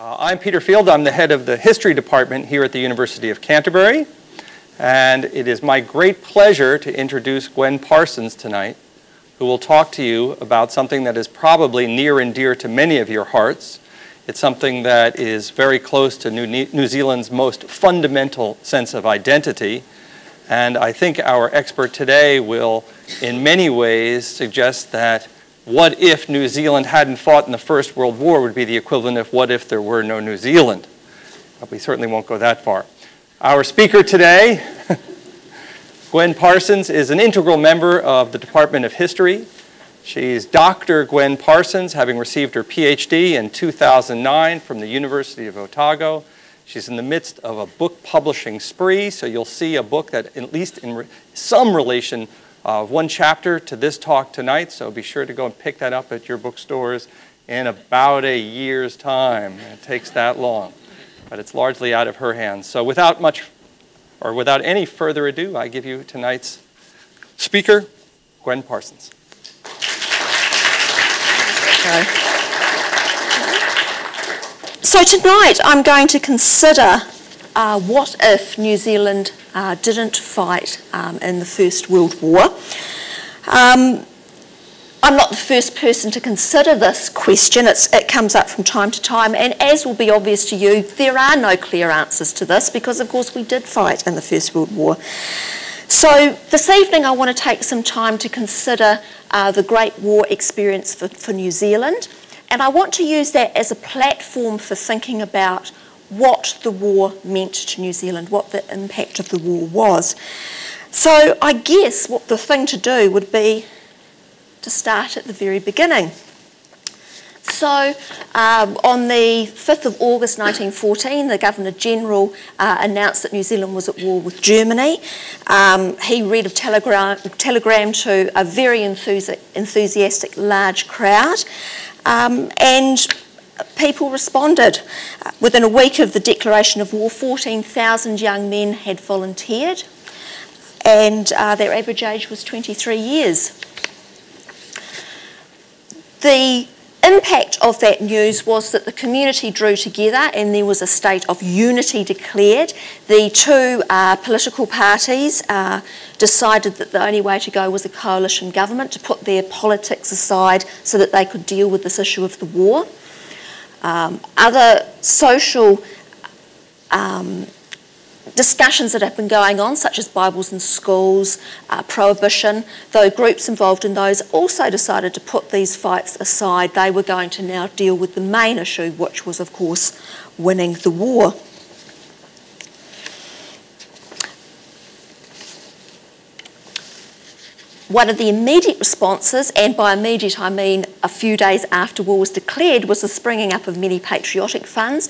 I'm Peter Field. I'm the head of the History Department here at the University of Canterbury. And it is my great pleasure to introduce Gwen Parsons tonight, who will talk to you about something that is probably near and dear to many of your hearts. It's something that is very close to New Zealand's most fundamental sense of identity. And I think our expert today will, in many ways, suggest that what if New Zealand hadn't fought in the First World War would be the equivalent of what if there were no New Zealand. But we certainly won't go that far. Our speaker today, Gwen Parsons, is an integral member of the Department of History. She's Dr. Gwen Parsons, having received her PhD in 2009 from the University of Otago. She's in the midst of a book publishing spree, so you'll see a book that, at least in some relation, one chapter to this talk tonight, so be sure to go and pick that up at your bookstores in about a year's time. It takes that long, but it's largely out of her hands. So without any further ado, I give you tonight's speaker, Gwen Parsons. So tonight I'm going to consider what if New Zealand didn't fight in the First World War. I'm not the first person to consider this question. It comes up from time to time, and as will be obvious to you, there are no clear answers to this because, of course, we did fight in the First World War. So this evening I want to take some time to consider the Great War experience for New Zealand, and I want to use that as a platform for thinking about what the war meant to New Zealand, what the impact of the war was. So I guess what the thing to do would be to start at the very beginning. So on the 5th of August 1914, the Governor-General announced that New Zealand was at war with Germany. He read a telegram to a very enthusiastic large crowd, and people responded. Within a week of the declaration of war, 14,000 young men had volunteered, and their average age was 23 years. The impact of that news was that the community drew together and there was a state of unity declared. The two political parties decided that the only way to go was a coalition government, to put their politics aside so that they could deal with this issue of the war. Other social discussions that have been going on, such as Bibles in schools, prohibition, though groups involved in those also decided to put these fights aside. They were going to now deal with the main issue, which was, of course, winning the war. One of the immediate responses, and by immediate I mean a few days after war was declared, was the springing up of many patriotic funds.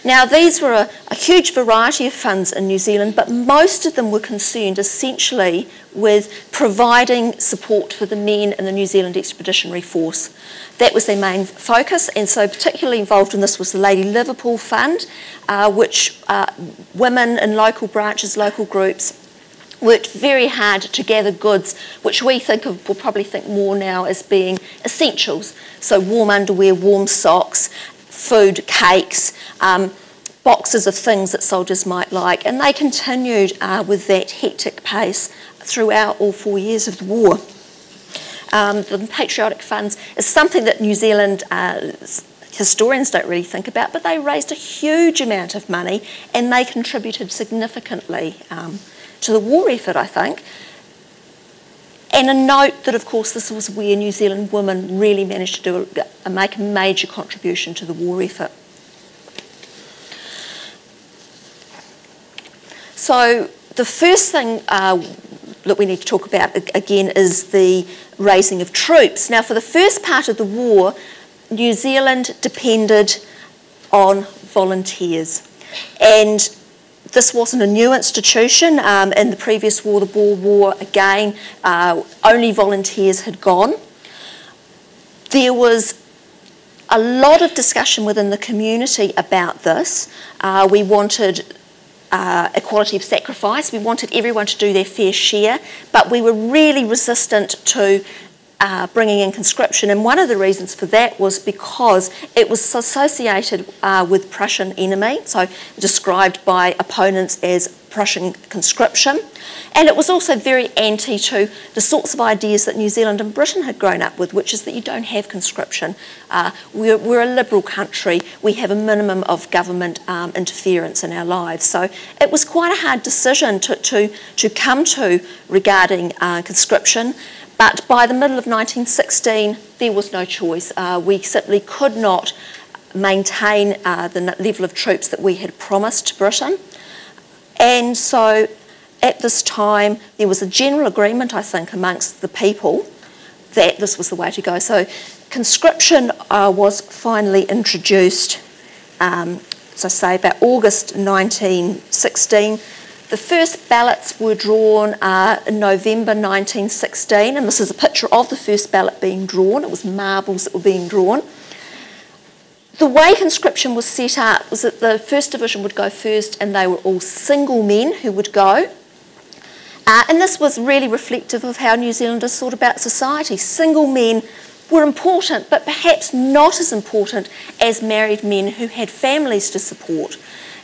Now these were a huge variety of funds in New Zealand, but most of them were concerned essentially with providing support for the men in the New Zealand Expeditionary Force. That was their main focus, and so particularly involved in this was the Lady Liverpool Fund, which women in local branches, local groups, worked very hard to gather goods, which we think of, we'll probably think more now as being essentials. So warm underwear, warm socks, food, cakes, boxes of things that soldiers might like. And they continued with that hectic pace throughout all 4 years of the war. The patriotic funds is something that New Zealand historians don't really think about, but they raised a huge amount of money and they contributed significantly to the war effort, I think. And a note that, of course, this was where New Zealand women really managed to make a major contribution to the war effort. So the first thing that we need to talk about, again, is the raising of troops. Now, for the first part of the war, New Zealand depended on volunteers. And this wasn't a new institution. In the previous war, the Boer War, again, only volunteers had gone. There was a lot of discussion within the community about this. We wanted equality of sacrifice. We wanted everyone to do their fair share, but we were really resistant to bringing in conscription, and one of the reasons for that was because it was associated with Prussian enemy, so described by opponents as Prussian conscription, and it was also very anti to the sorts of ideas that New Zealand and Britain had grown up with, which is that you don't have conscription. We're a liberal country, we have a minimum of government interference in our lives, so it was quite a hard decision to come to regarding conscription. But by the middle of 1916, there was no choice. We simply could not maintain the level of troops that we had promised to Britain. And so at this time, there was a general agreement, I think, amongst the people that this was the way to go. So conscription was finally introduced, as I say, about August 1916. The first ballots were drawn in November 1916, and this is a picture of the first ballot being drawn. It was marbles that were being drawn. The way conscription was set up was that the first division would go first, and they were all single men who would go. And this was really reflective of how New Zealanders thought about society. Single men were important, but perhaps not as important as married men who had families to support.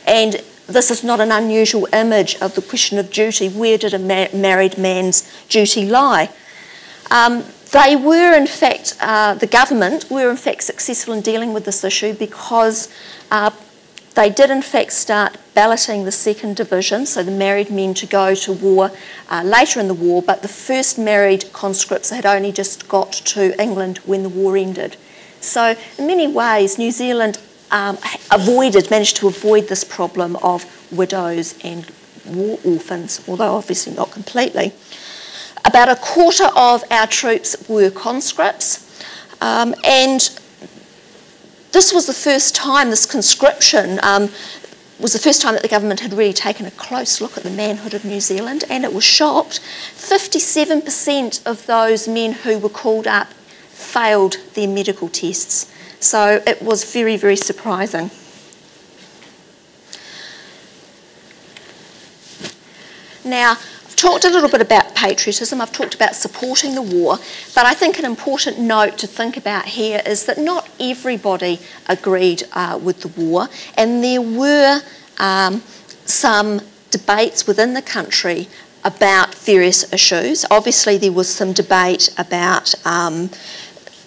And this is not an unusual image of the question of duty. Where did a married man's duty lie? They were, in fact, the government were, in fact, successful in dealing with this issue because they did, in fact, start balloting the second division, so the married men to go to war later in the war, but the first married conscripts had only just got to England when the war ended. So, in many ways, New Zealand managed to avoid this problem of widows and war orphans, although obviously not completely. About a quarter of our troops were conscripts, and this was the first time, this conscription was the first time that the government had really taken a close look at the manhood of New Zealand, and it was shocked. 57% of those men who were called up failed their medical tests. So it was very, very surprising. Now, I've talked a little bit about patriotism, I've talked about supporting the war, but I think an important note to think about here is that not everybody agreed with the war, and there were some debates within the country about various issues. Obviously, there was some debate about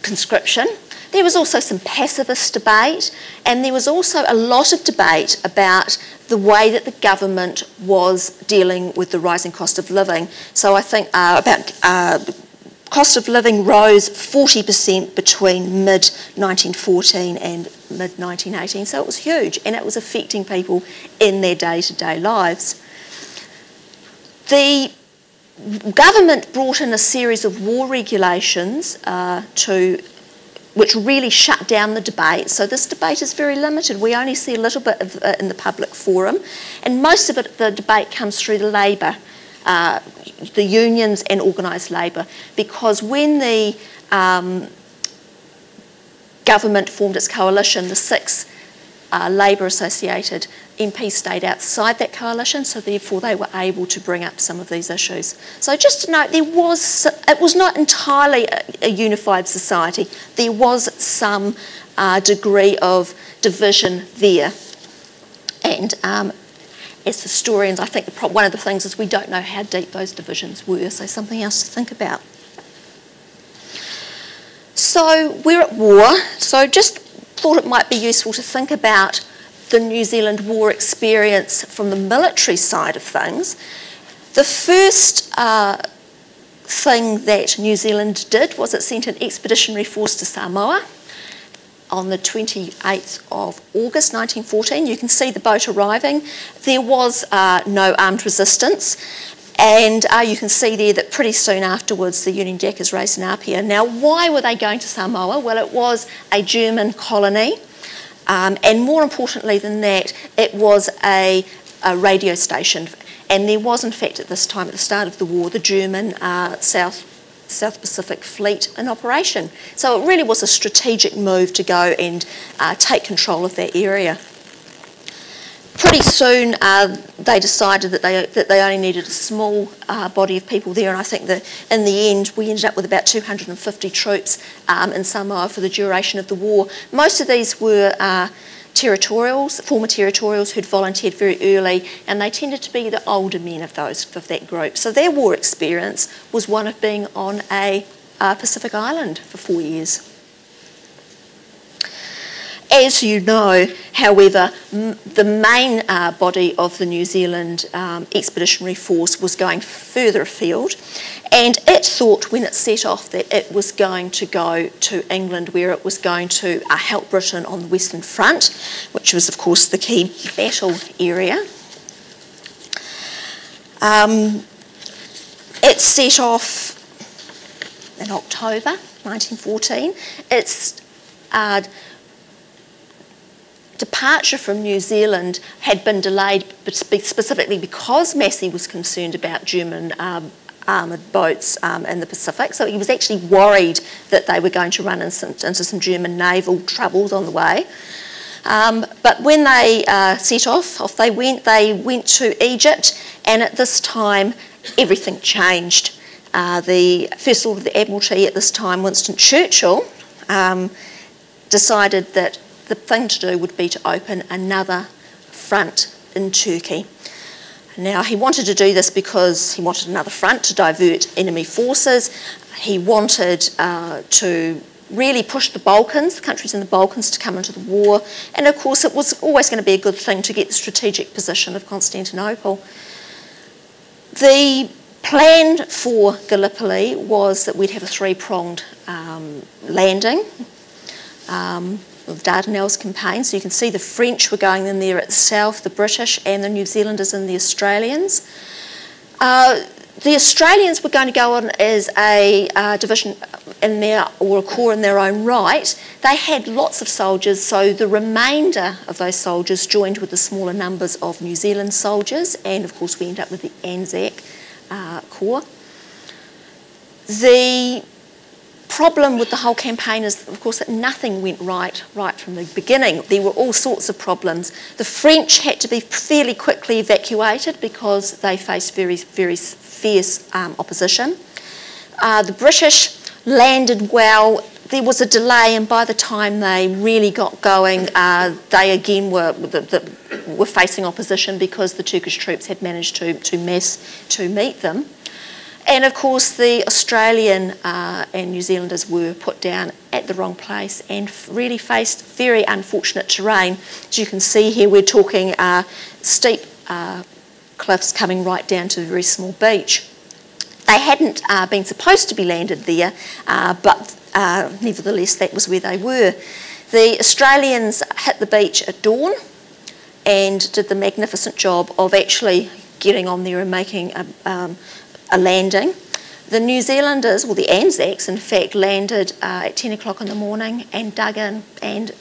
conscription. There was also some pacifist debate, and there was also a lot of debate about the way that the government was dealing with the rising cost of living. So I think cost of living rose 40% between mid-1914 and mid-1918, so it was huge, and it was affecting people in their day-to-day lives. The government brought in a series of war regulations which really shut down the debate. So this debate is very limited. We only see a little bit of it in the public forum, and most of it, the debate comes through the labour, the unions and organised labour, because when the government formed its coalition, the 6 Labour-associated MPs stayed outside that coalition, so therefore they were able to bring up some of these issues. So just to note, it was not entirely a unified society. There was some degree of division there. And as historians, I think one of the things is we don't know how deep those divisions were, so something else to think about. So we're at war, so just thought it might be useful to think about the New Zealand war experience from the military side of things. The first thing that New Zealand did was it sent an expeditionary force to Samoa on the 28th of August 1914. You can see the boat arriving. There was no armed resistance, and you can see there that pretty soon afterwards the Union Jackers raised an Apia. Now, why were they going to Samoa? Well, it was a German colony. And more importantly than that, it was a radio station. And there was, in fact, at this time, at the start of the war, the German South Pacific Fleet in operation. So it really was a strategic move to go and take control of that area. pretty soon they decided that they only needed a small body of people there, and I think that in the end we ended up with about 250 troops in Samoa for the duration of the war. Most of these were territorials, former territorials who'd volunteered very early, and they tended to be the older men of that group. So their war experience was one of being on a Pacific island for 4 years. As you know, however, the main body of the New Zealand Expeditionary Force was going further afield, and it thought when it set off that it was going to go to England, where it was going to help Britain on the Western Front, which was of course the key battle area. It set off in October 1914. Its departure from New Zealand had been delayed specifically because Massey was concerned about German armoured boats in the Pacific. So he was actually worried that they were going to run into some German naval troubles on the way. But when they set off they went to Egypt, and at this time everything changed. The First Lord of the Admiralty at this time, Winston Churchill, decided that the thing to do would be to open another front in Turkey. Now, he wanted to do this because he wanted another front to divert enemy forces. He wanted to really push the Balkans, the countries in the Balkans, to come into the war. And of course, it was always going to be a good thing to get the strategic position of Constantinople. The plan for Gallipoli was that we'd have a three-pronged landing. The Dardanelles campaign. So you can see the French were going in there at the south, the British and the New Zealanders and the Australians. The Australians were going to go on as a division in or a corps in their own right. They had lots of soldiers, so the remainder of those soldiers joined with the smaller numbers of New Zealand soldiers, and of course we end up with the Anzac Corps. The problem with the whole campaign is, of course, that nothing went right from the beginning. There were all sorts of problems. The French had to be fairly quickly evacuated because they faced very, very fierce opposition. The British landed well. There was a delay, and by the time they really got going, they again were facing opposition because the Turkish troops had managed to mass to meet them. And of course the Australian and New Zealanders were put down at the wrong place and really faced very unfortunate terrain. As you can see here, we're talking steep cliffs coming right down to a very small beach. They hadn't been supposed to be landed there, but nevertheless that was where they were. The Australians hit the beach at dawn and did the magnificent job of actually getting on there and making a landing. The New Zealanders, or the Anzacs in fact, landed at 10 o'clock in the morning and dug in and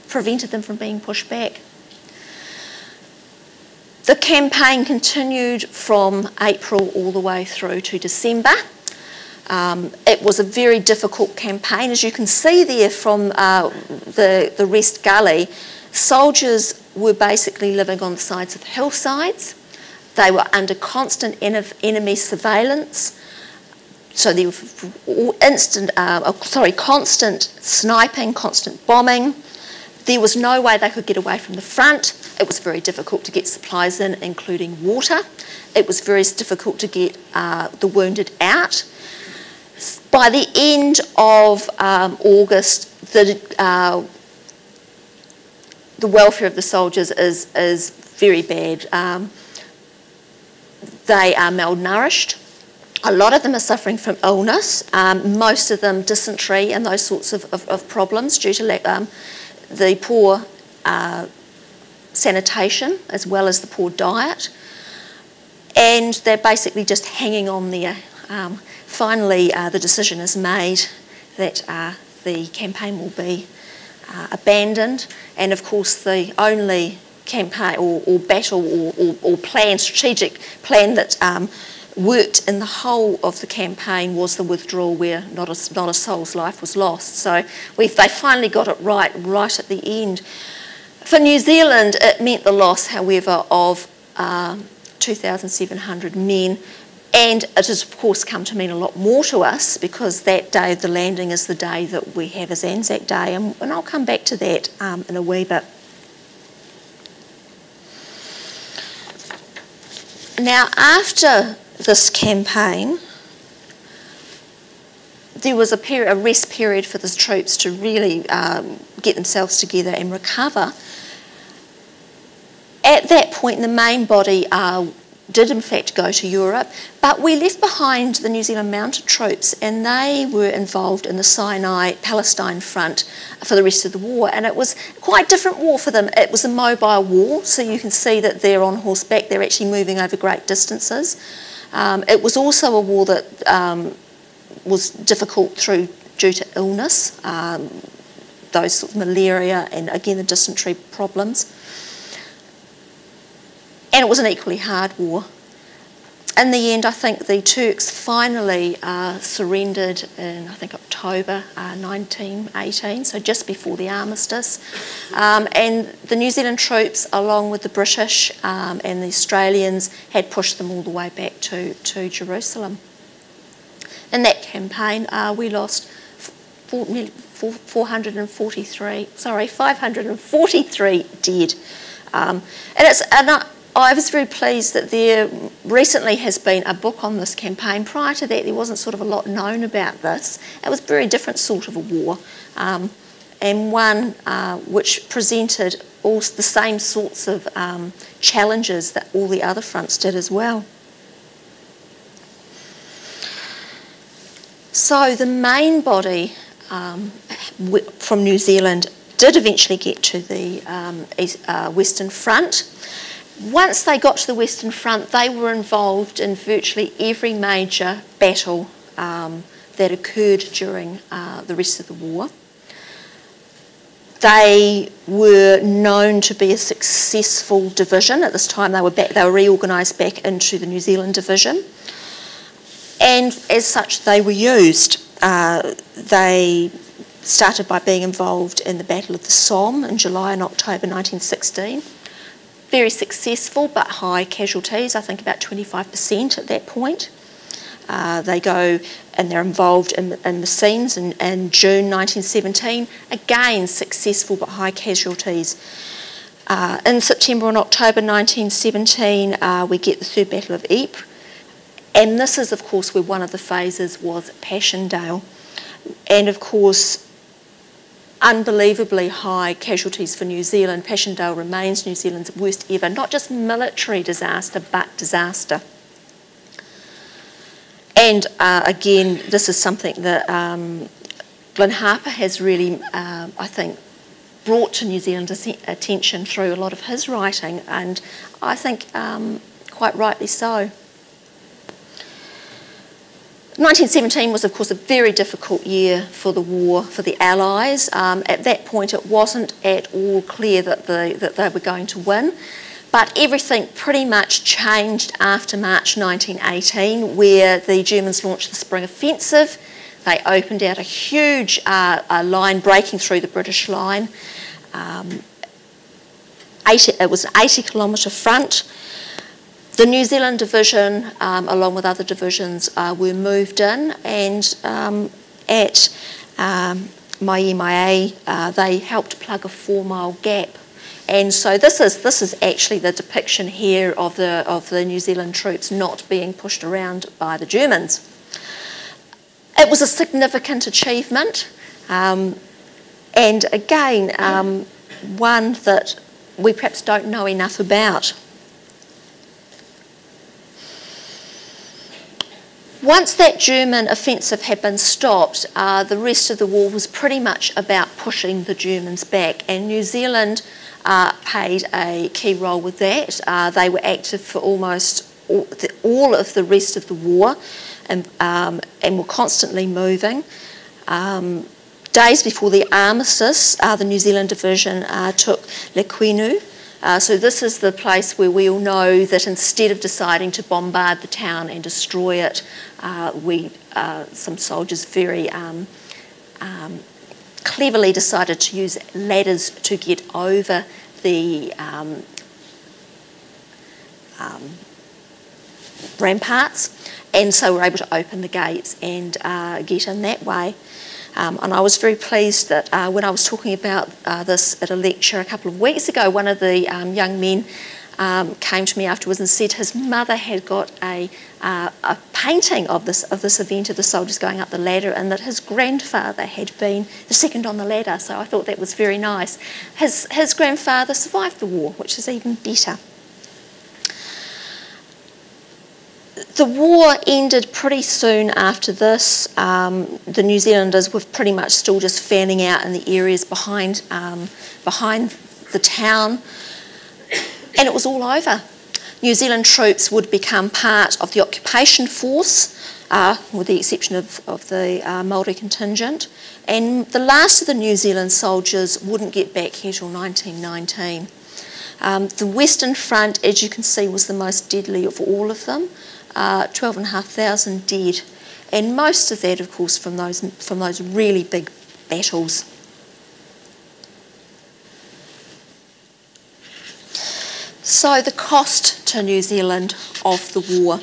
prevented them from being pushed back. The campaign continued from April all the way through to December. It was a very difficult campaign. As you can see there from the Rest Gully, soldiers were basically living on the sides of hillsides. They were under constant enemy surveillance, so there were constant sniping, constant bombing. There was no way they could get away from the front. It was very difficult to get supplies in, including water. It was very difficult to get the wounded out. By the end of August, the welfare of the soldiers is very bad. They are malnourished. A lot of them are suffering from illness, most of them dysentery and those sorts of problems due to the poor sanitation as well as the poor diet. And they're basically just hanging on there. Finally, the decision is made that the campaign will be abandoned, and of course the only campaign or battle or plan, strategic plan that worked in the whole of the campaign was the withdrawal, where not a soul's life was lost. So they finally got it right at the end. For New Zealand, it meant the loss, however, of 2,700 men, and it has, of course, come to mean a lot more to us because that day of the landing is the day that we have as Anzac Day, and I'll come back to that in a wee bit. Now, after this campaign, there was a rest period for the troops to really get themselves together and recover. At that point, the main body did in fact go to Europe, but we left behind the New Zealand mounted troops, and they were involved in the Sinai Palestine front for the rest of the war, and it was quite a different war for them. It was a mobile war, so you can see that they're on horseback, they're actually moving over great distances. It was also a war that was difficult due to illness, those sort of malaria and again the dysentery problems. And it was an equally hard war. In the end, I think the Turks finally surrendered in, I think, October 1918, so just before the armistice. And the New Zealand troops, along with the British and the Australians, had pushed them all the way back to Jerusalem. In that campaign, we lost 543 dead. I was very pleased that there recently has been a book on this campaign. Prior to that, there wasn't sort of a lot known about this. It was a very different sort of a war, and one which presented all the same sorts of challenges that all the other fronts did as well. So the main body from New Zealand did eventually get to the Western Front. Once they got to the Western Front, they were involved in virtually every major battle that occurred during the rest of the war. They were known to be a successful division. At this time, they were reorganised back into the New Zealand Division, and as such, they were used. They started by being involved in the Battle of the Somme in July and October 1916. Very successful, but high casualties, I think about 25% at that point. They go and they're involved in Messines in June 1917. Again, successful but high casualties. In September and October 1917, we get the Third Battle of Ypres. And this is, of course, where one of the phases was Passchendaele. And, of course, unbelievably high casualties for New Zealand. Passchendaele remains New Zealand's worst ever, not just military disaster, but disaster. And again, this is something that Glenn Harper has really, I think, brought to New Zealand's attention through a lot of his writing, and I think quite rightly so. 1917 was, of course, a very difficult year for the war for the Allies. At that point, it wasn't at all clear that they were going to win, but everything pretty much changed after March 1918, where the Germans launched the Spring Offensive. They opened out a huge line breaking through the British line. It was an 80-kilometre front. The New Zealand Division, along with other divisions, were moved in, and at Maimai, they helped plug a 4-mile gap. And so this is actually the depiction here of the New Zealand troops not being pushed around by the Germans. It was a significant achievement, and again, one that we perhaps don't know enough about. Once that German offensive had been stopped, the rest of the war was pretty much about pushing the Germans back, and New Zealand played a key role with that. They were active for almost all of the rest of the war, and were constantly moving. Days before the armistice, the New Zealand Division took Lequinu. So this is the place where we all know that instead of deciding to bombard the town and destroy it, some soldiers very cleverly decided to use ladders to get over the ramparts, and so we're able to open the gates and get in that way. And I was very pleased that when I was talking about this at a lecture a couple of weeks ago, one of the young men came to me afterwards and said his mother had got a painting of this event of the soldiers going up the ladder, and that his grandfather had been the second on the ladder. So I thought that was very nice. His grandfather survived the war, which is even better. The war ended pretty soon after this. The New Zealanders were pretty much still just fanning out in the areas behind the town, and it was all over. New Zealand troops would become part of the occupation force, with the exception of the Māori contingent, and the last of the New Zealand soldiers wouldn't get back here till 1919. The Western Front, as you can see, was the most deadly of all of them. 12,500 dead, and most of that, of course, from those really big battles. So the cost to New Zealand of the war.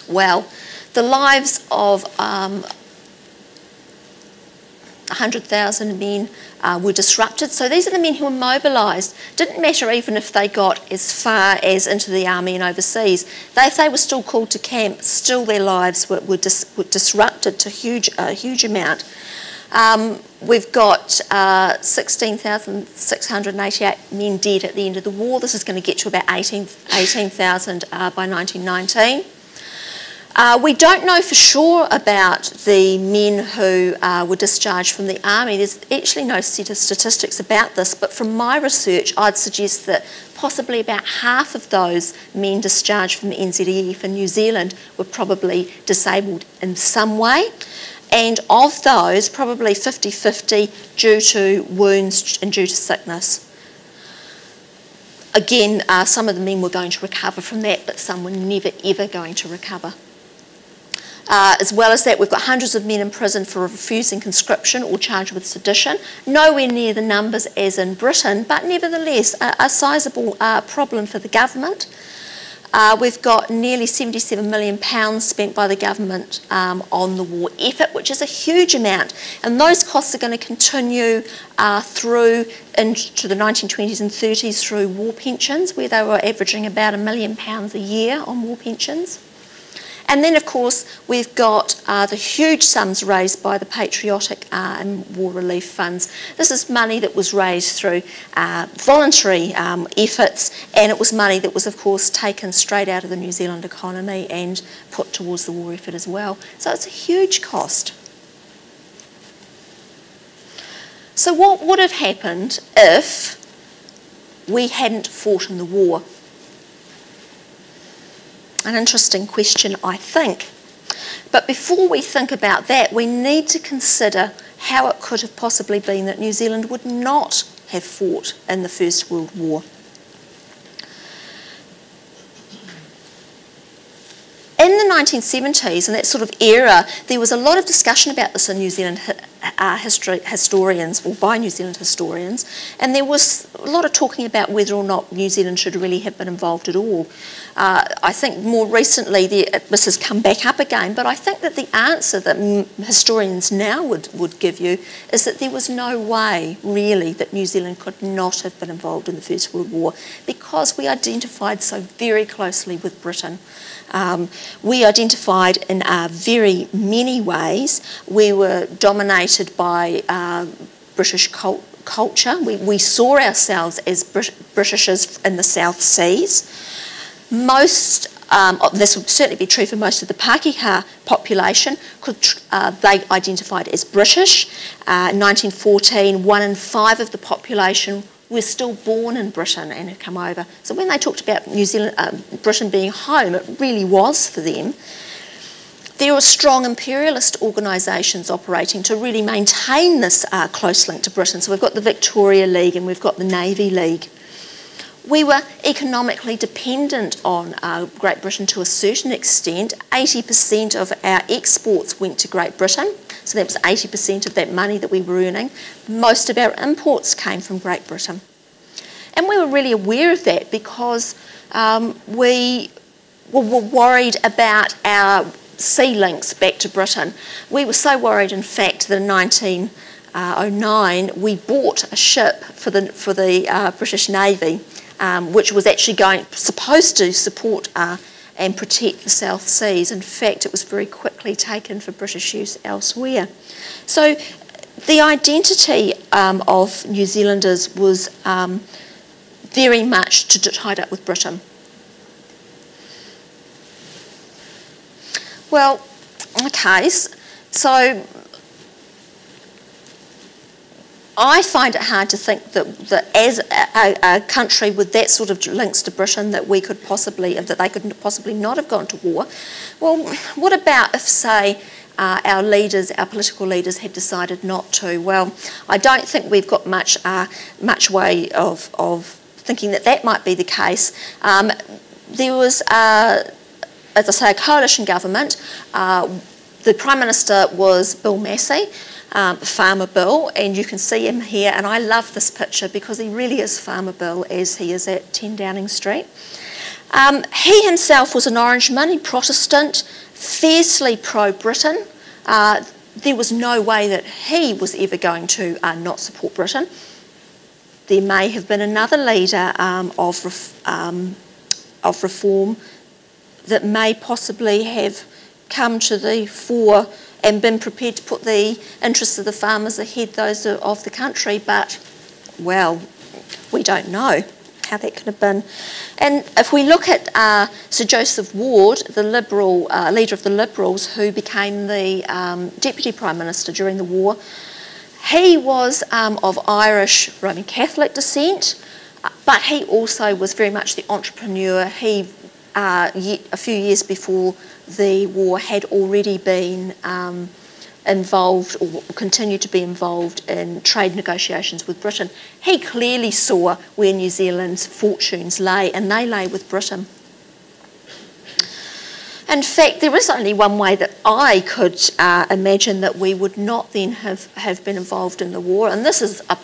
Well, the lives of 100,000 men were disrupted. So these are the men who were mobilised. Didn't matter even if they got as far as into the army and overseas. If they were still called to camp, still their lives were disrupted to a huge amount. We've got 16,688 men dead at the end of the war. This is going to get to about 18,000 by 1919. We don't know for sure about the men who were discharged from the army. There's actually no set of statistics about this, but from my research, I'd suggest that possibly about half of those men discharged from the NZEF in New Zealand were probably disabled in some way. And of those, probably 50-50 due to wounds and due to sickness. Again, some of the men were going to recover from that, but some were never ever going to recover. As well as that, we've got hundreds of men in prison for refusing conscription or charged with sedition. Nowhere near the numbers as in Britain, but nevertheless a sizeable problem for the government. We've got nearly £77 million spent by the government on the war effort, which is a huge amount. And those costs are going to continue through into the 1920s and 30s through war pensions, where they were averaging about £1 million a year on war pensions. And then, of course, we've got the huge sums raised by the patriotic and war relief funds. This is money that was raised through voluntary efforts, and it was money that was, of course, taken straight out of the New Zealand economy and put towards the war effort as well. So it's a huge cost. So what would have happened if we hadn't fought in the war? An interesting question, I think. But before we think about that, we need to consider how it could have possibly been that New Zealand would not have fought in the First World War. In the 1970s, in that sort of era, there was a lot of discussion about this in New Zealand historians, or by New Zealand historians, and there was a lot of talking about whether or not New Zealand should really have been involved at all. I think more recently this has come back up again, but I think that the answer that historians now would give you is that there was no way, really, that New Zealand could not have been involved in the First World War, because we identified so very closely with Britain. We identified in very many ways. We were dominated by British culture. We saw ourselves as Britishers in the South Seas. This would certainly be true for most of the Pākehā population. They identified as British. In 1914, 1 in 5 of the population were still born in Britain and had come over. So when they talked about New Zealand, Britain being home, it really was for them. There were strong imperialist organisations operating to really maintain this close link to Britain. So we've got the Victoria League and we've got the Navy League. We were economically dependent on Great Britain to a certain extent. 80% of our exports went to Great Britain, so that was 80% of that money that we were earning. Most of our imports came from Great Britain. And we were really aware of that because we were worried about our sea links back to Britain. We were so worried, in fact, that in 1909 we bought a ship for the British Navy, which was actually supposed to support and protect the South Seas. In fact, it was very quickly taken for British use elsewhere. So the identity of New Zealanders was very much tied up with Britain. Well, okay, so I find it hard to think that as a country with that sort of links to Britain that they could possibly not have gone to war. Well, what about if, say, our political leaders had decided not to? Well, I don't think we've got much way of thinking that might be the case. There was, as I say, a coalition government. The Prime Minister was Bill Massey, Farmer Bill, and you can see him here, and I love this picture because he really is Farmer Bill as he is at 10 Downing Street. He himself was an Orangeman, Protestant, fiercely pro-Britain. There was no way that he was ever going to not support Britain. There may have been another leader of reform that may possibly have come to the fore and been prepared to put the interests of the farmers ahead those of the country, but, well, we don't know how that could have been. And if we look at Sir Joseph Ward, the Liberal leader of the Liberals, who became the Deputy Prime Minister during the war, he was of Irish Roman Catholic descent, but he also was very much the entrepreneur. He, a few years before the war, had already been involved or continued to be involved in trade negotiations with Britain. He clearly saw where New Zealand's fortunes lay, and they lay with Britain. In fact, there is only one way that I could imagine that we would not then have been involved in the war, and this is a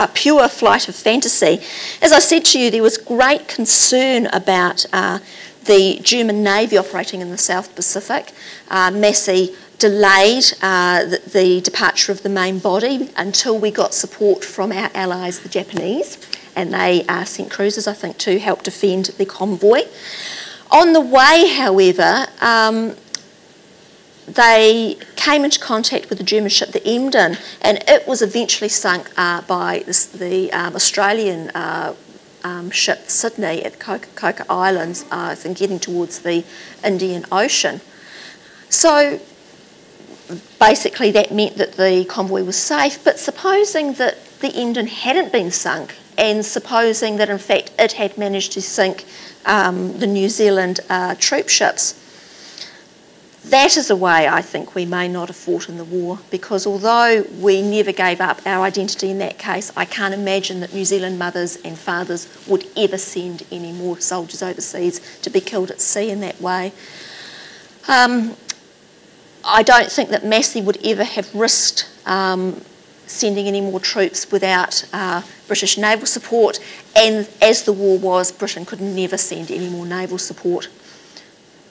pure flight of fantasy. As I said to you, there was great concern about the German Navy operating in the South Pacific. Massey delayed the departure of the main body until we got support from our allies, the Japanese, and they sent cruisers, I think, to help defend the convoy. On the way, however, they came into contact with the German ship, the Emden, and it was eventually sunk by the Australian ship, Sydney, at Coca Islands, I think getting towards the Indian Ocean. So basically that meant that the convoy was safe, but supposing that the Emden hadn't been sunk, and supposing that in fact it had managed to sink the New Zealand troop ships, that is a way I think we may not have fought in the war, because although we never gave up our identity in that case, I can't imagine that New Zealand mothers and fathers would ever send any more soldiers overseas to be killed at sea in that way. I don't think that Massey would ever have risked sending any more troops without British naval support, and as the war was, Britain could never send any more naval support.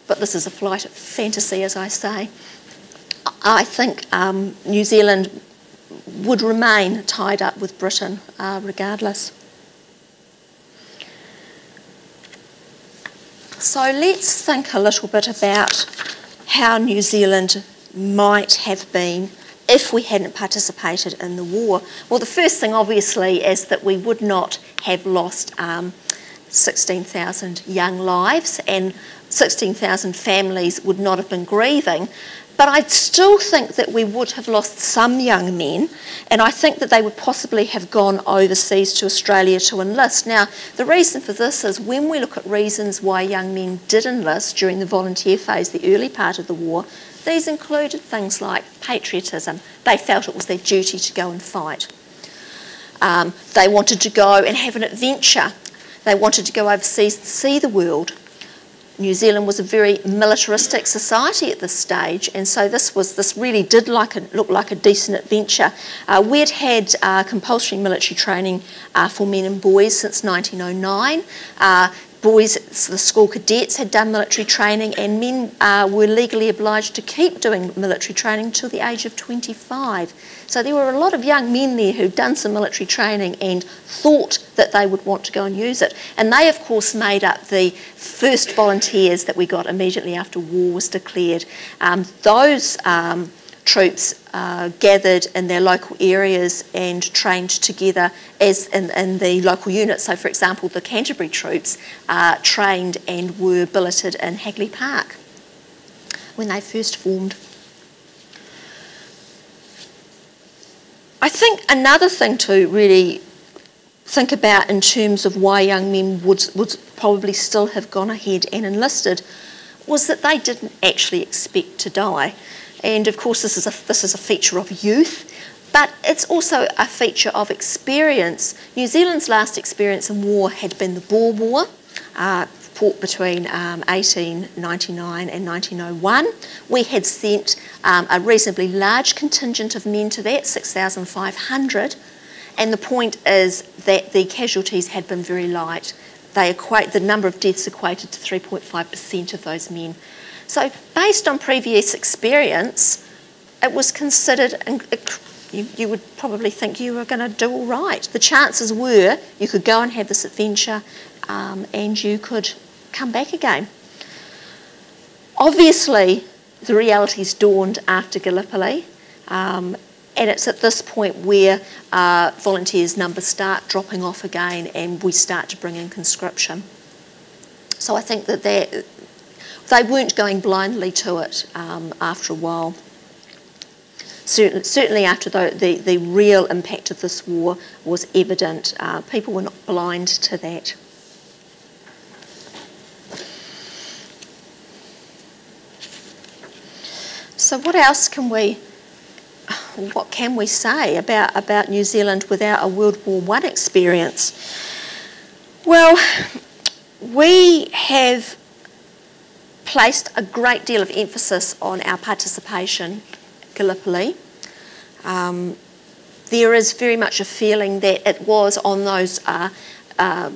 But this is a flight of fantasy, as I say. I think New Zealand would remain tied up with Britain regardless. So let's think a little bit about how New Zealand might have been if we hadn't participated in the war. Well, the first thing, obviously, is that we would not have lost 16,000 young lives, and 16,000 families would not have been grieving. But I still think that we would have lost some young men, and I think that they would possibly have gone overseas to Australia to enlist. Now, the reason for this is when we look at reasons why young men did enlist during the volunteer phase, the early part of the war, these included things like patriotism. They felt it was their duty to go and fight. They wanted to go and have an adventure. They wanted to go overseas and see the world. New Zealand was a very militaristic society at this stage, and so this really did look like a decent adventure. We'd had compulsory military training for men and boys since 1909. Boys, the school cadets, had done military training, and men were legally obliged to keep doing military training until the age of 25. So there were a lot of young men there who'd done some military training and thought that they would want to go and use it. And they, of course, made up the first volunteers that we got immediately after war was declared. Those troops gathered in their local areas and trained together as in the local units. So, for example, the Canterbury troops trained and were billeted in Hagley Park when they first formed. I think another thing to really think about in terms of why young men would probably still have gone ahead and enlisted was that they didn't actually expect to die. And of course this is a feature of youth, but it's also a feature of experience. New Zealand's last experience in war had been the Boer War, fought between 1899 and 1901. We had sent a reasonably large contingent of men to that, 6,500, and the point is that the casualties had been very light. The number of deaths equated to 3.5% of those men. So based on previous experience, it was considered, and you would probably think you were going to do all right. The chances were you could go and have this adventure and you could come back again. Obviously, the realities dawned after Gallipoli, and it's at this point where volunteers' numbers start dropping off again and we start to bring in conscription. So I think that they weren't going blindly to it after a while. Certainly after the real impact of this war was evident, people were not blind to that. So what can we say about New Zealand without a World War I experience? Well, we have placed a great deal of emphasis on our participation at Gallipoli. There is very much a feeling that it was on those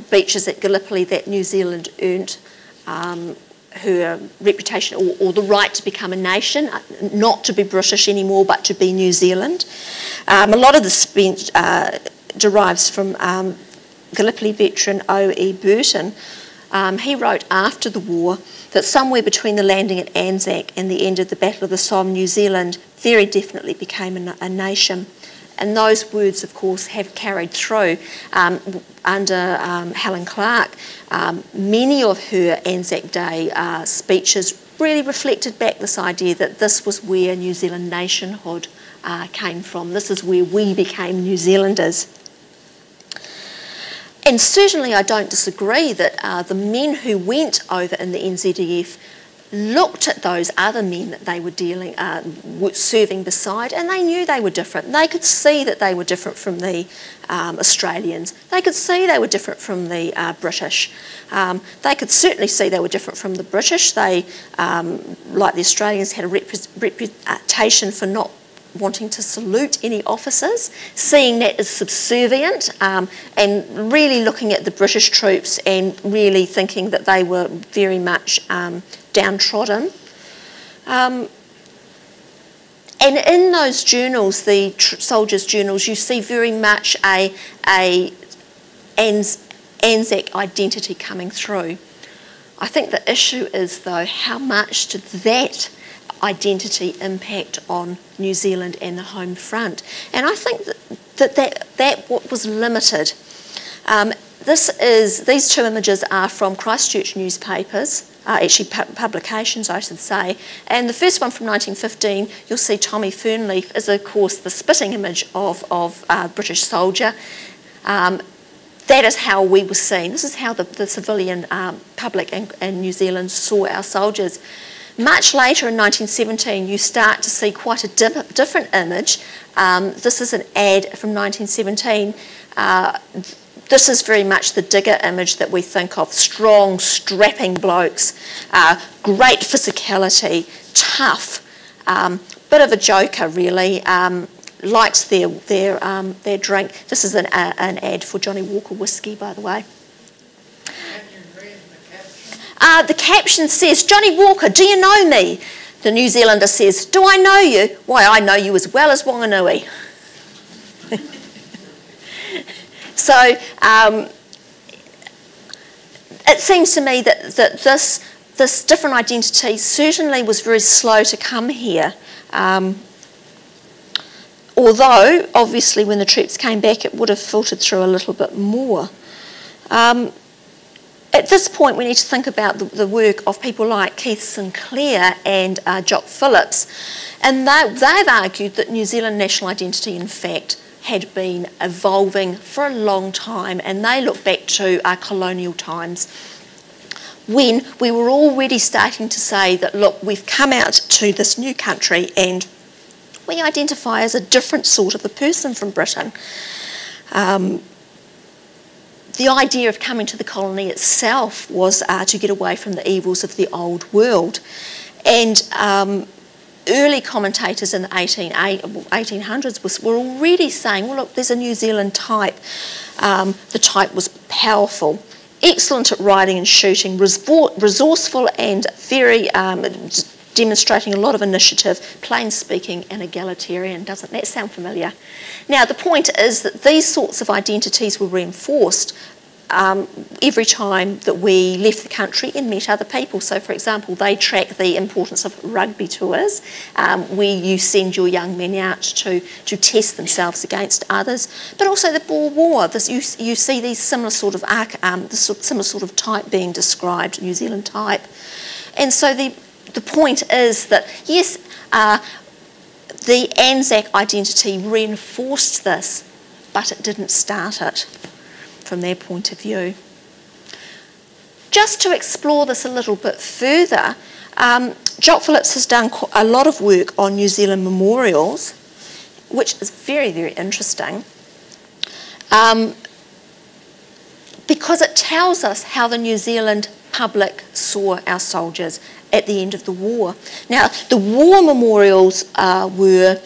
beaches at Gallipoli that New Zealand earned her reputation or the right to become a nation, not to be British anymore but to be New Zealand. A lot of this derives from Gallipoli veteran O.E. Burton. He wrote after the war that somewhere between the landing at Anzac and the end of the Battle of the Somme, New Zealand very definitely became a nation. And those words, of course, have carried through under Helen Clark. Many of her Anzac Day speeches really reflected back this idea that this was where New Zealand nationhood came from. This is where we became New Zealanders. And certainly I don't disagree that the men who went over in the NZDF looked at those other men that they were serving beside, and they knew they were different. They could see that they were different from the Australians. They could see they were different from the British. They could certainly see they were different from the British. They, like the Australians, had a reputation for not wanting to salute any officers, seeing that as subservient, and really looking at the British troops and really thinking that they were very much downtrodden. And in those journals, the soldiers' journals, you see very much a Anzac identity coming through. I think the issue is, though, how much did that identity impact on New Zealand and the home front? And I think that was limited. These two images are from Christchurch newspapers, actually publications I should say, and the first one from 1915, you'll see Tommy Fernleaf is of course the spitting image of a British soldier. That is how we were seen. This is how the civilian public in New Zealand saw our soldiers. Much later in 1917, you start to see quite a different image. This is an ad from 1917. This is very much the digger image that we think of: strong, strapping blokes, great physicality, tough, bit of a joker really, likes their drink. This is an ad for Johnny Walker whiskey, by the way. The caption says, "Johnny Walker, do you know me?" The New Zealander says, "Do I know you? Why, I know you as well as Wanganui." So it seems to me that this different identity certainly was very slow to come here. Although, obviously, when the troops came back, it would have filtered through a little bit more. At this point, we need to think about the work of people like Keith Sinclair and Jock Phillips, and they've argued that New Zealand national identity, in fact, had been evolving for a long time, and they look back to colonial times when we were already starting to say that, look, we've come out to this new country and we identify as a different sort of a person from Britain. The idea of coming to the colony itself was to get away from the evils of the old world. And early commentators in the 1800s were already saying, well, look, there's a New Zealand type. The type was powerful, excellent at riding and shooting, resourceful and very demonstrating a lot of initiative, plain speaking, and egalitarian. Doesn't that sound familiar? Now, the point is that these sorts of identities were reinforced every time that we left the country and met other people. So, for example, they track the importance of rugby tours, where you send your young men out to test themselves against others, but also the Boer War. You see these similar sort of similar sort of type being described, New Zealand type. And so the point is that, yes, the Anzac identity reinforced this, but it didn't start it from their point of view. Just to explore this a little bit further, Jock Phillips has done a lot of work on New Zealand memorials, which is very, very interesting, because it tells us how the New Zealand public saw our soldiers at the end of the war. Now, the war memorials were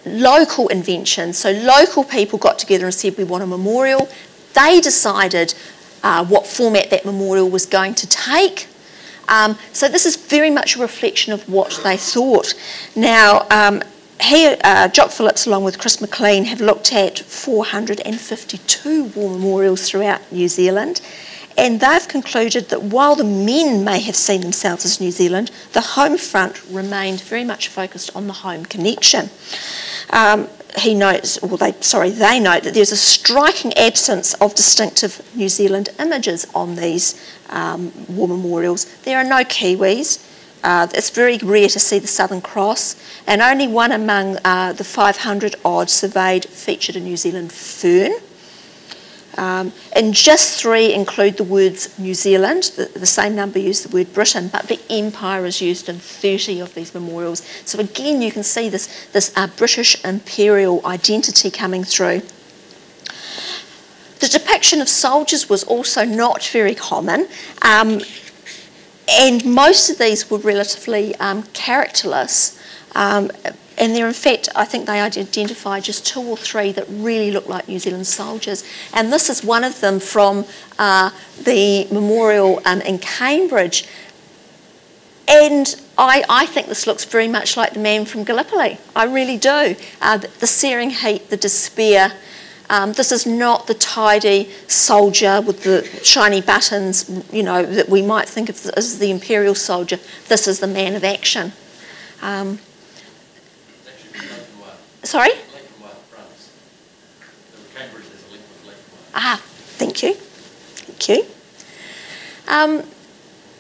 local inventions. So local people got together and said, we want a memorial. They decided what format that memorial was going to take. So this is very much a reflection of what they thought. Now, here, Jock Phillips, along with Chris McLean, have looked at 452 war memorials throughout New Zealand, and they've concluded that while the men may have seen themselves as New Zealand, the home front remained very much focused on the home connection. They note that there's a striking absence of distinctive New Zealand images on these war memorials. There are no Kiwis. It's very rare to see the Southern Cross, and only one among the 500 odd surveyed featured a New Zealand fern. And just 3 include the words New Zealand. The same number use the word Britain, but the Empire is used in 30 of these memorials. So again, you can see this British imperial identity coming through. The depiction of soldiers was also not very common, and most of these were relatively characterless. And there, in fact, I think they identified just 2 or 3 that really look like New Zealand soldiers. And this is one of them from the memorial in Cambridge. And I think this looks very much like the man from Gallipoli. I really do. The searing heat, the despair. This is not the tidy soldier with the shiny buttons, you know, that we might think of as the imperial soldier. This is the man of action. Sorry? Ah, thank you. Thank you. And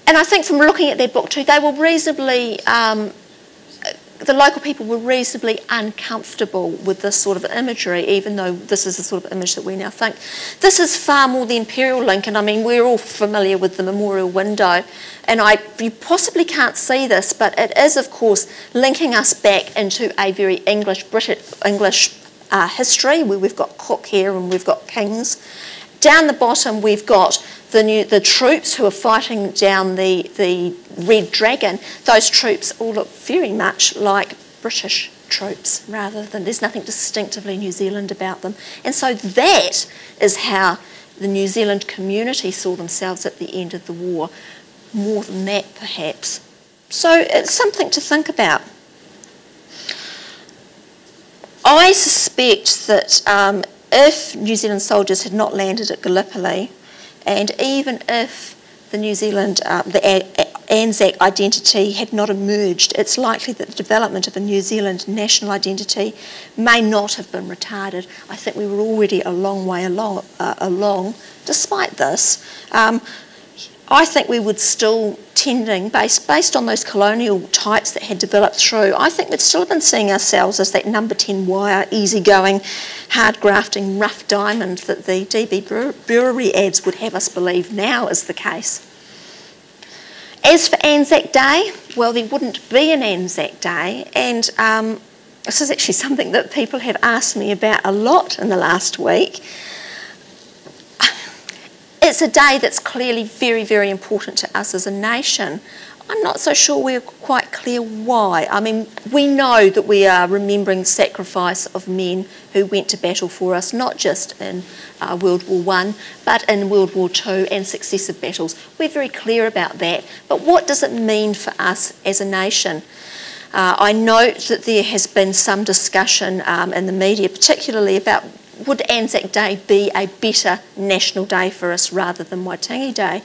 I think from looking at their book too, they were reasonably, the local people were reasonably uncomfortable with this sort of imagery, even though this is the sort of image that we now think. This is far more the imperial link, and I mean, we're all familiar with the memorial window, and you possibly can't see this, but it is, of course, linking us back into a very English history, where we've got Cook here and we've got Kings. Down the bottom, we've got the troops who are fighting down the Red Dragon. Those troops all look very much like British troops, rather than, there's nothing distinctively New Zealand about them. And so that is how the New Zealand community saw themselves at the end of the war. More than that, perhaps. So it's something to think about. I suspect that if New Zealand soldiers had not landed at Gallipoli, and even if the New Zealand, the Anzac identity had not emerged, it's likely that the development of a New Zealand national identity may not have been retarded. I think we were already a long way along. Despite this, I think we would still tending, based on those colonial types that had developed through, I think we'd still have been seeing ourselves as that number 10 wire, easygoing, hard grafting, rough diamond that the DB Brewery ads would have us believe now is the case. As for Anzac Day, well, there wouldn't be an Anzac Day, and this is actually something that people have asked me about a lot in the last week. It's a day that's clearly very, very important to us as a nation. I'm not so sure we're quite clear why. I mean, we know that we are remembering the sacrifice of men who went to battle for us, not just in World War I, but in World War II and successive battles. We're very clear about that. But what does it mean for us as a nation? I note that there has been some discussion in the media, particularly about would Anzac Day be a better national day for us rather than Waitangi Day?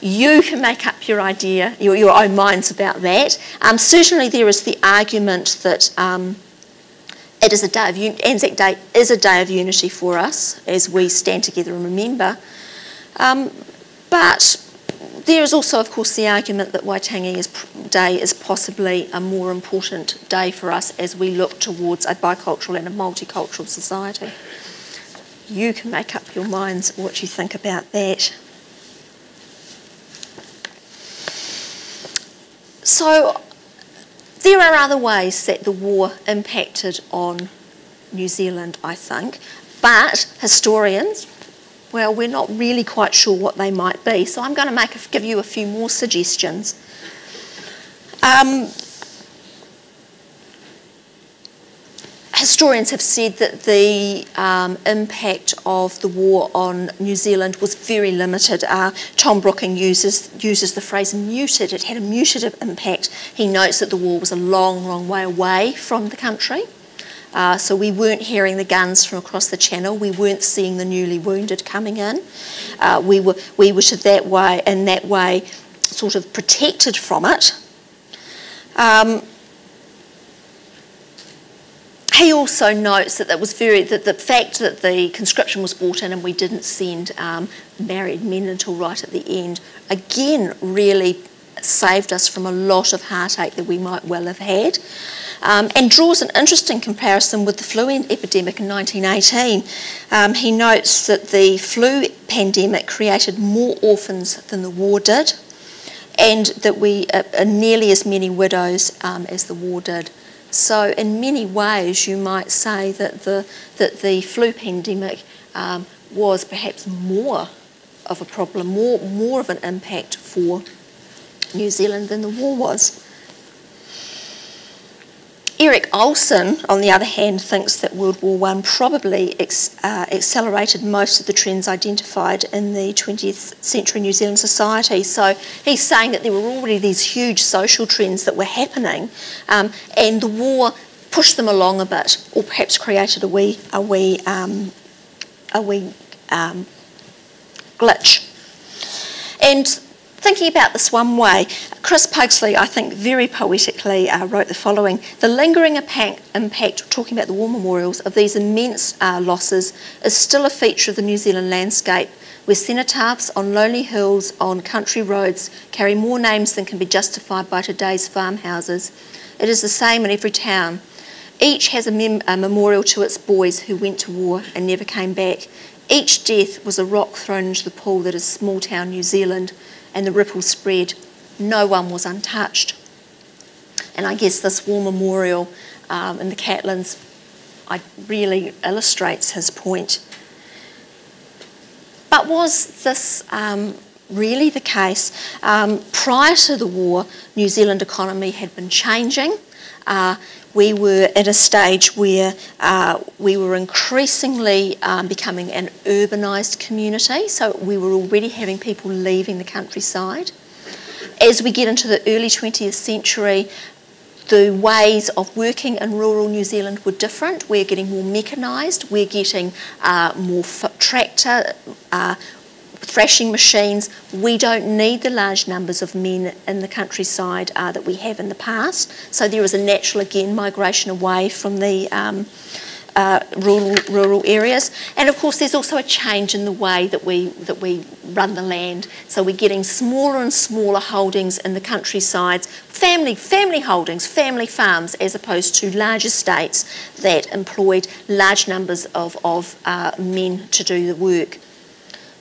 You can make up your idea, your own minds about that. Certainly there is the argument that it is a day of Anzac Day is a day of unity for us as we stand together and remember. But there is also, of course, the argument that Waitangi Day is possibly a more important day for us as we look towards a bicultural and a multicultural society. You can make up your minds what you think about that. So there are other ways that the war impacted on New Zealand, I think, but historians, well, we're not really quite sure what they might be, so I'm going to give you a few more suggestions. Historians have said that the impact of the war on New Zealand was very limited. Tom Brooking uses the phrase muted. It had a muted impact. He notes that the war was a long, long way away from the country. So we weren't hearing the guns from across the channel. We weren't seeing the newly wounded coming in. We were in that way sort of protected from it. He also notes that the fact that the conscription was brought in and we didn't send married men until right at the end, again, really saved us from a lot of heartache that we might well have had. And draws an interesting comparison with the flu epidemic in 1918. He notes that the flu pandemic created more orphans than the war did, and that we nearly as many widows as the war did. So in many ways you might say that the flu pandemic was perhaps more of a problem, more of an impact for New Zealand than the war was. Eric Olson, on the other hand, thinks that World War I probably accelerated most of the trends identified in the 20th century New Zealand society. So he's saying that there were already these huge social trends that were happening, and the war pushed them along a bit, or perhaps created a wee glitch. And thinking about this one way, Chris Pugsley, I think very poetically wrote the following: the lingering impact, talking about the war memorials, of these immense losses is still a feature of the New Zealand landscape, where cenotaphs on lonely hills, on country roads, carry more names than can be justified by today's farmhouses. It is the same in every town. Each has a memorial to its boys who went to war and never came back. Each death was a rock thrown into the pool that is small town New Zealand, and the ripples spread. No one was untouched. And I guess this war memorial in the Catlins really illustrates his point. But was this really the case? Prior to the war, New Zealand economy had been changing. We were at a stage where we were increasingly becoming an urbanised community, so we were already having people leaving the countryside. As we get into the early 20th century, the ways of working in rural New Zealand were different. We're getting more mechanised, we're getting more tractor, thrashing machines. We don't need the large numbers of men in the countryside that we have in the past. So there is a natural, again, migration away from the rural areas. And of course there's also a change in the way that we run the land. So we're getting smaller and smaller holdings in the countrysides, family holdings, family farms, as opposed to large estates that employed large numbers of men to do the work.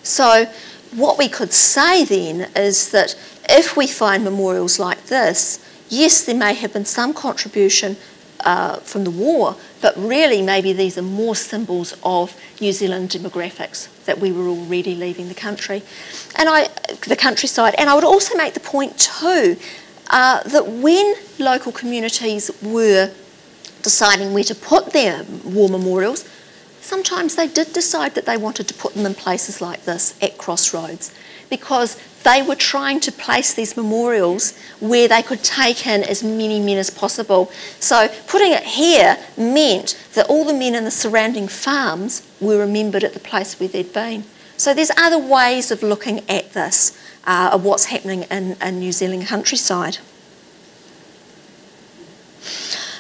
So what we could say then is that if we find memorials like this, yes, there may have been some contribution from the war, but really maybe these are more symbols of New Zealand demographics, that we were already leaving the country, the countryside. And I would also make the point too that when local communities were deciding where to put their war memorials, sometimes they did decide that they wanted to put them in places like this, at crossroads, because they were trying to place these memorials where they could take in as many men as possible. So putting it here meant that all the men in the surrounding farms were remembered at the place where they'd been. So there's other ways of looking at this, of what's happening in New Zealand countryside.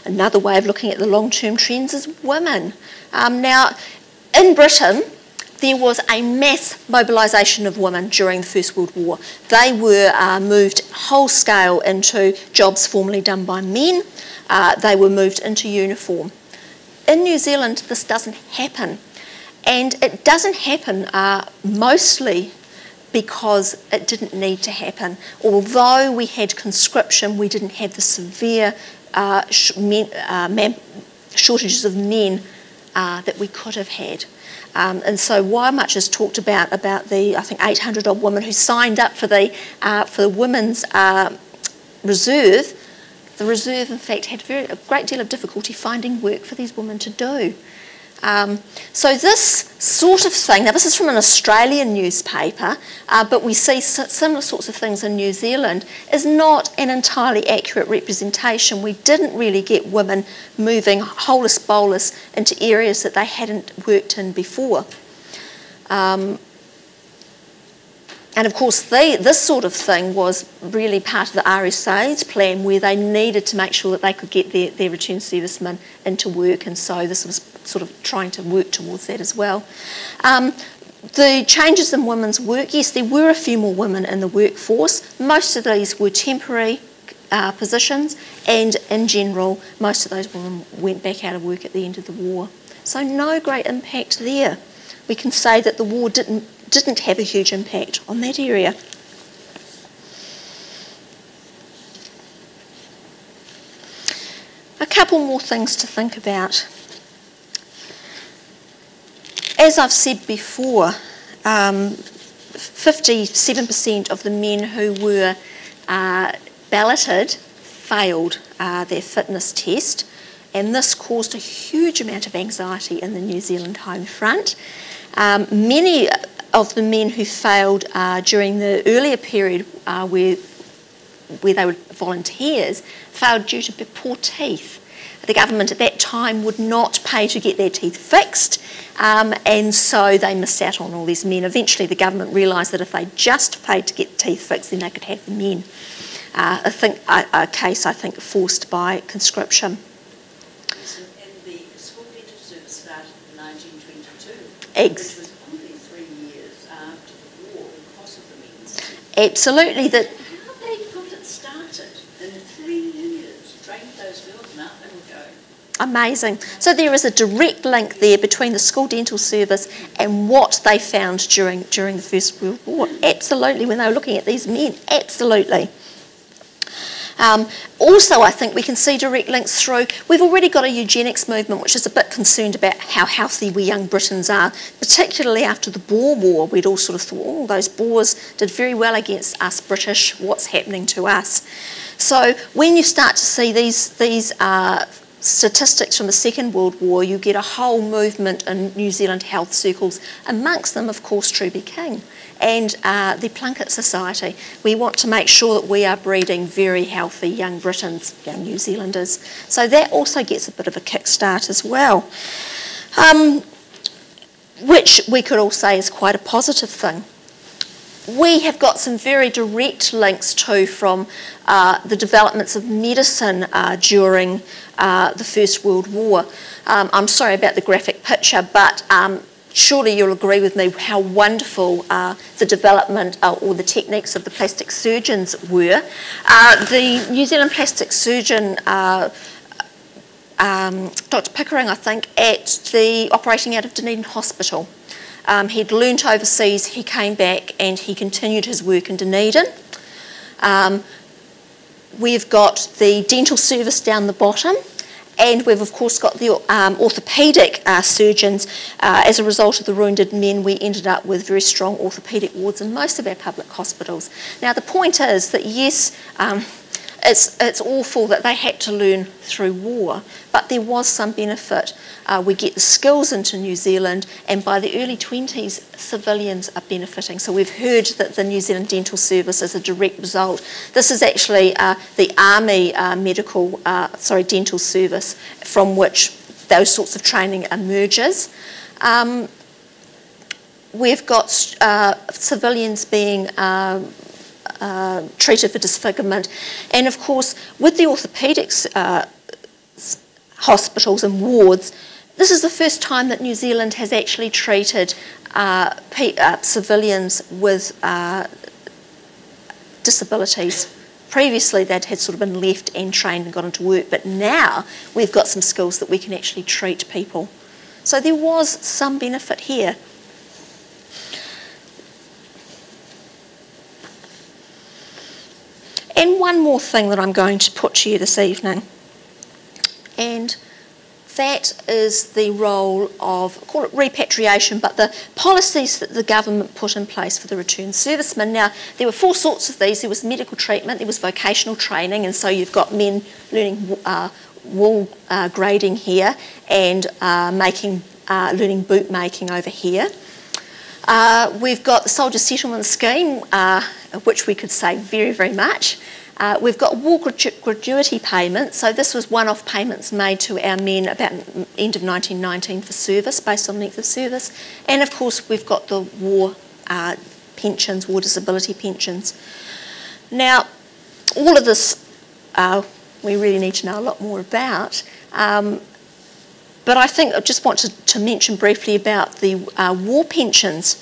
Another way of looking at the long-term trends is women. Now, in Britain, there was a mass mobilisation of women during the First World War. They were moved whole-scale into jobs formerly done by men. They were moved into uniform. In New Zealand, this doesn't happen. And it doesn't happen mostly because it didn't need to happen. Although we had conscription, we didn't have the severe shortages of men that we could have had. And so while much is talked about the, I think, 800 odd women who signed up for the women's reserve, the reserve in fact had a great deal of difficulty finding work for these women to do. So this sort of thing, now this is from an Australian newspaper, but we see similar sorts of things in New Zealand, is not an entirely accurate representation. We didn't really get women moving holus bolus into areas that they hadn't worked in before. And of course, this sort of thing was really part of the RSA's plan, where they needed to make sure that they could get their return servicemen into work, and so this was sort of trying to work towards that as well. The changes in women's work, yes, there were a few more women in the workforce. Most of these were temporary positions, and in general, most of those women went back out of work at the end of the war. So no great impact there. We can say that the war didn't have a huge impact on that area. A couple more things to think about. As I've said before, 57% of the men who were balloted failed their fitness test, and this caused a huge amount of anxiety in the New Zealand home front. Many of the men who failed during the earlier period where they were volunteers failed due to poor teeth. The government at that time would not pay to get their teeth fixed, and so they missed out on all these men. Eventually the government realised that if they just paid to get teeth fixed, then they could have the men. A case, I think, forced by conscription. And the school dental service started in 1922, which was only 3 years after the war because of the men's. Absolutely. How they got it started in 3 years, trained those girls and up and go. Amazing. So there is a direct link there between the school dental service and what they found during the First World War. Absolutely, when they were looking at these men, absolutely. Also, I think we can see direct links through. We've already got a eugenics movement which is a bit concerned about how healthy we young Britons are, particularly after the Boer War. We'd all sort of thought, oh, those Boers did very well against us British, what's happening to us? So when you start to see these statistics from the Second World War, you get a whole movement in New Zealand health circles, amongst them, of course, Truby King and the Plunkett Society. We want to make sure that we are breeding very healthy young Britons, young New Zealanders. So that also gets a bit of a kickstart as well, which we could all say is quite a positive thing. We have got some very direct links too from the developments of medicine during the First World War. I'm sorry about the graphic picture, but surely you'll agree with me how wonderful the development or the techniques of the plastic surgeons were. The New Zealand plastic surgeon, Dr. Pickering, I think, operating out of Dunedin Hospital. He'd learnt overseas, he came back and he continued his work in Dunedin. We've got the dental service down the bottom, and we've of course got the orthopaedic surgeons. As a result of the Wounded Men, we ended up with very strong orthopaedic wards in most of our public hospitals. Now the point is that yes, it's awful that they had to learn through war, but there was some benefit. We get the skills into New Zealand, and by the early 20s, civilians are benefiting. So we've heard that the New Zealand Dental Service is a direct result. This is actually the Army dental service from which those sorts of training emerges. We've got civilians being treated for disfigurement, and of course with the orthopaedics hospitals and wards, this is the first time that New Zealand has actually treated civilians with disabilities. Previously they'd had sort of been left and trained and got into work, but now we've got some skills that we can actually treat people. So there was some benefit here. And one more thing that I'm going to put to you this evening, and that is the role of, call it repatriation, but the policies that the government put in place for the returned servicemen. Now, there were four sorts of these. There was medical treatment, there was vocational training, and so you've got men learning wool grading here and learning boot making over here. We've got the Soldier Settlement Scheme, which we could say very, very much. We've got war gratuity payments, so this was one-off payments made to our men about the end of 1919 for service, based on length of service. And of course we've got the war pensions, war disability pensions. Now, all of this we really need to know a lot more about, but I think I just want to mention briefly about the war pensions.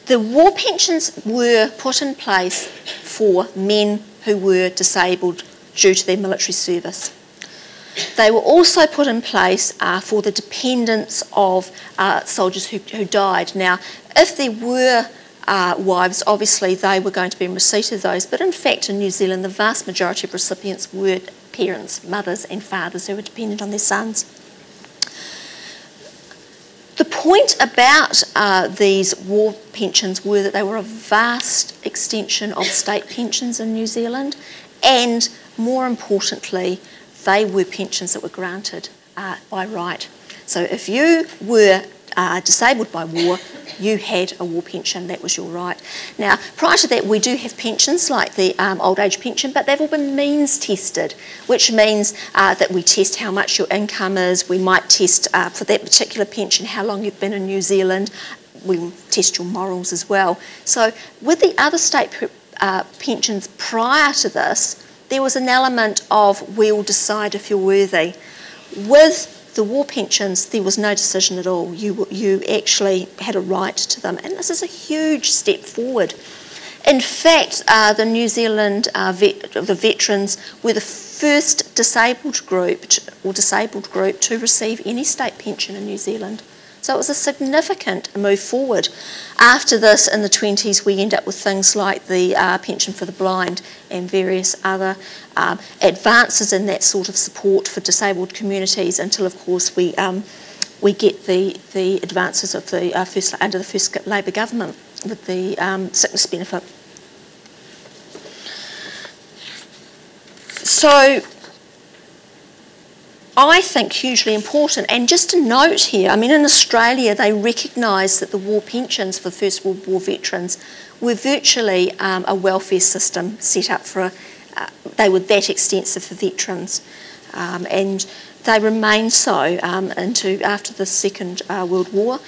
The war pensions were put in place for men who were disabled due to their military service. They were also put in place for the dependents of soldiers who died. Now, if there were wives, obviously they were going to be in receipt of those, but in fact in New Zealand the vast majority of recipients were parents, mothers and fathers who were dependent on their sons. The point about these war pensions were that they were a vast extension of state pensions in New Zealand, and more importantly, they were pensions that were granted by right. So if you were disabled by war, you had a war pension, that was your right. Now, prior to that, we do have pensions like the old age pension, but they've all been means tested, which means that we test how much your income is. We might test for that particular pension how long you've been in New Zealand. We will test your morals as well. So with the other state pensions prior to this, there was an element of we'll decide if you're worthy. With the war pensions, there was no decision at all. You actually had a right to them, and this is a huge step forward. In fact, the New Zealand the veterans were the first disabled group to receive any state pension in New Zealand. So it was a significant move forward. After this, in the 20s, we end up with things like the pension for the blind and various other advances in that sort of support for disabled communities until, of course, we get the advances of the under the first Labor government with the sickness benefit. So I think hugely important, and just a note here, I mean in Australia they recognised that the war pensions for First World War veterans were virtually a welfare system set up for, they were that extensive for veterans, and they remained so into after the Second World War.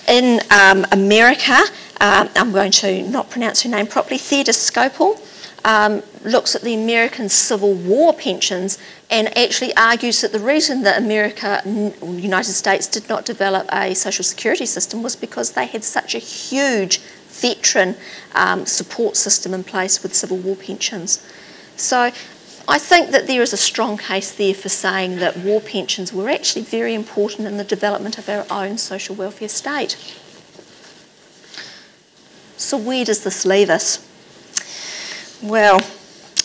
In America, I'm going to not pronounce her name properly, Theda Scopel, looks at the American Civil War pensions and actually argues that the reason that United States did not develop a social security system was because they had such a huge veteran support system in place with Civil War pensions. So I think that there is a strong case there for saying that war pensions were actually very important in the development of our own social welfare state. So where does this leave us? Well,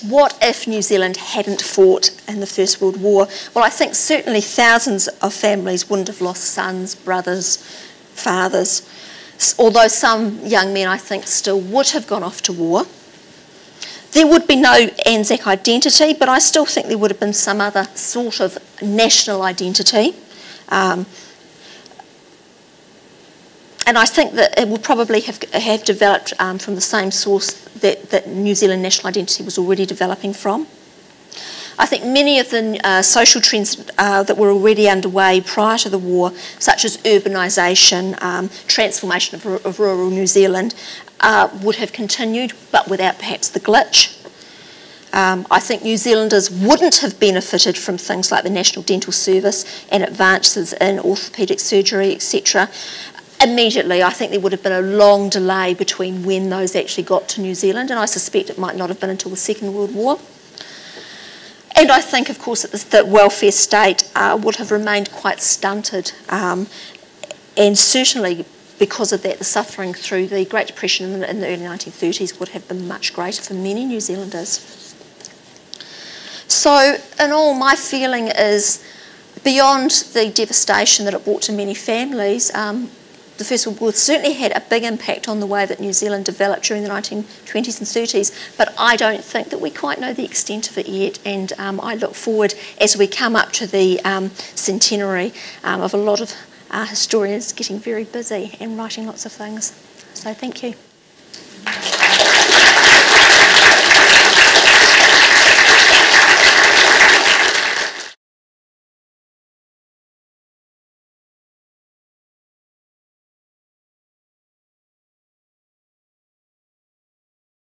what if New Zealand hadn't fought in the First World War? Well, I think certainly thousands of families wouldn't have lost sons, brothers, fathers, although some young men, I think, still would have gone off to war. There would be no Anzac identity, but I still think there would have been some other sort of national identity. And I think that it would probably have developed from the same source that New Zealand national identity was already developing from. I think many of the social trends that were already underway prior to the war, such as urbanisation, transformation of rural New Zealand, would have continued, but without perhaps the glitch. I think New Zealanders wouldn't have benefited from things like the National Dental Service and advances in orthopaedic surgery, etc. Immediately, I think there would have been a long delay between when those actually got to New Zealand, and I suspect it might not have been until the Second World War. And I think, of course, that the welfare state would have remained quite stunted, and certainly because of that, the suffering through the Great Depression in the early 1930s would have been much greater for many New Zealanders. So, in all, my feeling is, beyond the devastation that it brought to many families, the First World War certainly had a big impact on the way that New Zealand developed during the 1920s and 30s, but I don't think that we quite know the extent of it yet, and I look forward, as we come up to the centenary, of a lot of historians getting very busy and writing lots of things. So thank you.